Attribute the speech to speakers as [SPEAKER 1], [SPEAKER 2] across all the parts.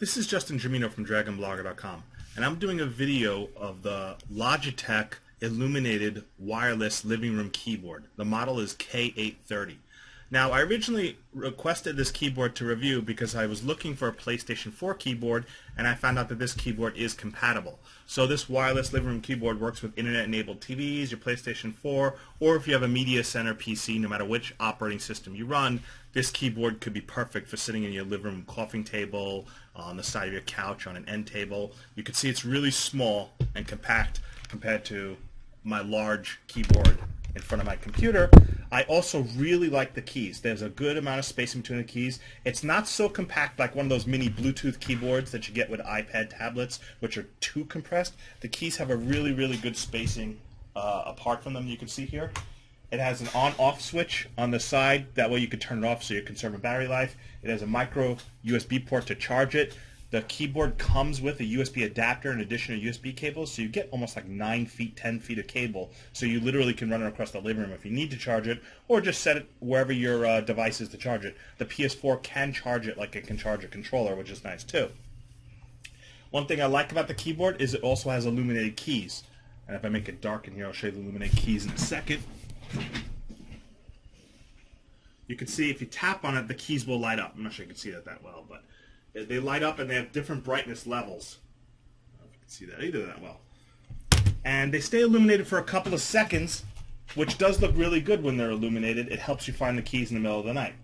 [SPEAKER 1] This is Justin Gemino from DragonBlogger.com, and I'm doing a video of the Logitech Illuminated Wireless Living Room Keyboard. The model is K830. Now, I originally requested this keyboard to review because I was looking for a PlayStation 4 keyboard, and I found out that this keyboard is compatible. So this wireless living room keyboard works with internet-enabled TVs, your PlayStation 4, or if you have a Media Center PC, no matter which operating system you run, this keyboard could be perfect for sitting in your living room coffee table, on the side of your couch, on an end table. You can see it's really small and compact compared to my large keyboard in front of my computer. I also really like the keys. There's a good amount of space in between the keys. It's not so compact like one of those mini Bluetooth keyboards that you get with iPad tablets, which are too compressed. The keys have a really, really good spacing apart from them. You can see here. It has an on-off switch on the side. That way you can turn it off so you're conserving battery life. It has a micro USB port to charge it. The keyboard comes with a USB adapter in addition to USB cables, so you get almost like 9 feet, 10 feet of cable. So you literally can run it across the living room if you need to charge it, or just set it wherever your device is to charge it. The PS4 can charge it like it can charge a controller, which is nice too. One thing I like about the keyboard is it also has illuminated keys. And if I make it dark in here, I'll show you the illuminated keys in a second. You can see if you tap on it, the keys will light up. I'm not sure you can see that well, but they light up and they have different brightness levels. I don't know if you can see that either that well. And they stay illuminated for a couple of seconds, which does look really good when they're illuminated. It helps you find the keys in the middle of the night.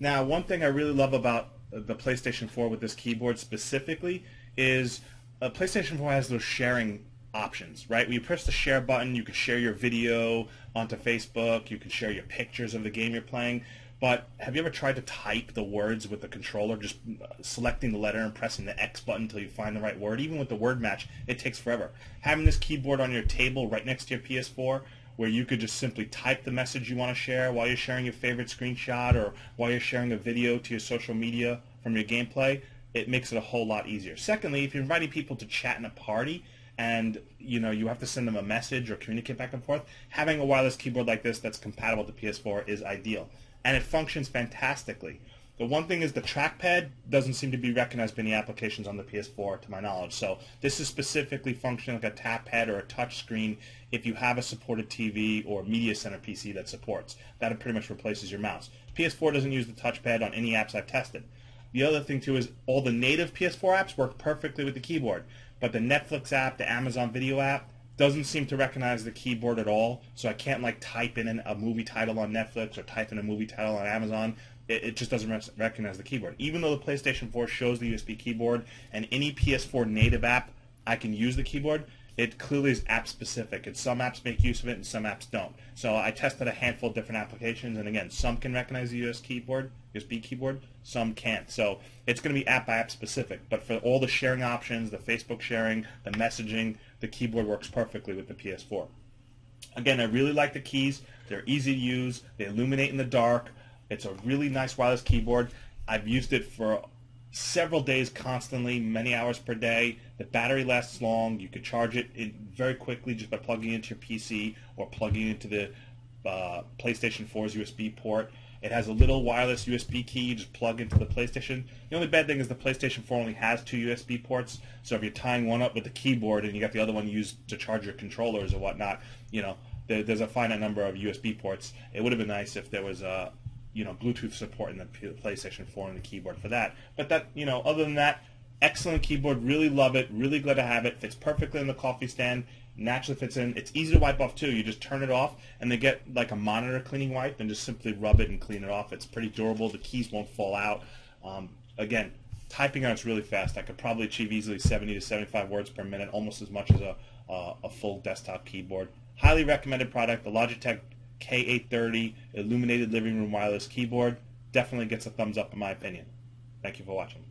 [SPEAKER 1] Now, one thing I really love about the PlayStation 4 with this keyboard specifically is PlayStation 4 has those sharing options, right? When you press the share button, you can share your video onto Facebook, you can share your pictures of the game you're playing. But have you ever tried to type the words with the controller, just selecting the letter and pressing the X button until you find the right word? Even with the word match, it takes forever. Having this keyboard on your table right next to your PS4, where you could just simply type the message you want to share while you're sharing your favorite screenshot or while you're sharing a video to your social media from your gameplay, it makes it a whole lot easier. Secondly, if you're inviting people to chat in a party, and you have to send them a message or communicate back and forth, having a wireless keyboard like this that's compatible to PS4 is ideal. And it functions fantastically. The one thing is the trackpad doesn't seem to be recognized by any applications on the PS4 to my knowledge. So this is specifically functioning like a tap pad or a touch screen if you have a supported TV or Media Center PC that supports. That pretty much replaces your mouse. PS4 doesn't use the touchpad on any apps I've tested. The other thing too is all the native PS4 apps work perfectly with the keyboard. But the Netflix app, the Amazon Video app, doesn't seem to recognize the keyboard at all. So I can't like type in a movie title on Netflix or type in a movie title on Amazon. It just doesn't recognize the keyboard. Even though the PlayStation 4 shows the USB keyboard and any PS4 native app I can use the keyboard, it clearly is app specific, and some apps make use of it and some apps don't. So I tested a handful of different applications, and again, some can recognize the USB keyboard, some can't. So it's going to be app by app specific, but for all the sharing options, the Facebook sharing, the messaging, the keyboard works perfectly with the PS4. Again, I really like the keys. They're easy to use. They illuminate in the dark. It's a really nice wireless keyboard. I've used it for several days constantly, many hours per day. The battery lasts long. You could charge it very quickly just by plugging it into your PC or plugging it into the PlayStation 4's USB port. It has a little wireless USB key you just plug into the PlayStation. The only bad thing is the PlayStation 4 only has 2 USB ports, so if you're tying one up with the keyboard and you got the other one used to charge your controllers or whatnot, there's a finite number of USB ports. It would have been nice if there was Bluetooth support in the PlayStation 4 and the keyboard for that. But other than that, excellent keyboard. Really love it. Really glad to have it. Fits perfectly in the coffee stand. Naturally fits in. It's easy to wipe off too. You just turn it off and they get like a monitor cleaning wipe and just simply rub it and clean it off. It's pretty durable. The keys won't fall out. Again, typing on it's really fast. I could probably achieve easily 70 to 75 words per minute, almost as much as a full desktop keyboard. Highly recommended product. The Logitech K830 Illuminated Living Room Wireless Keyboard definitely gets a thumbs up in my opinion. Thank you for watching.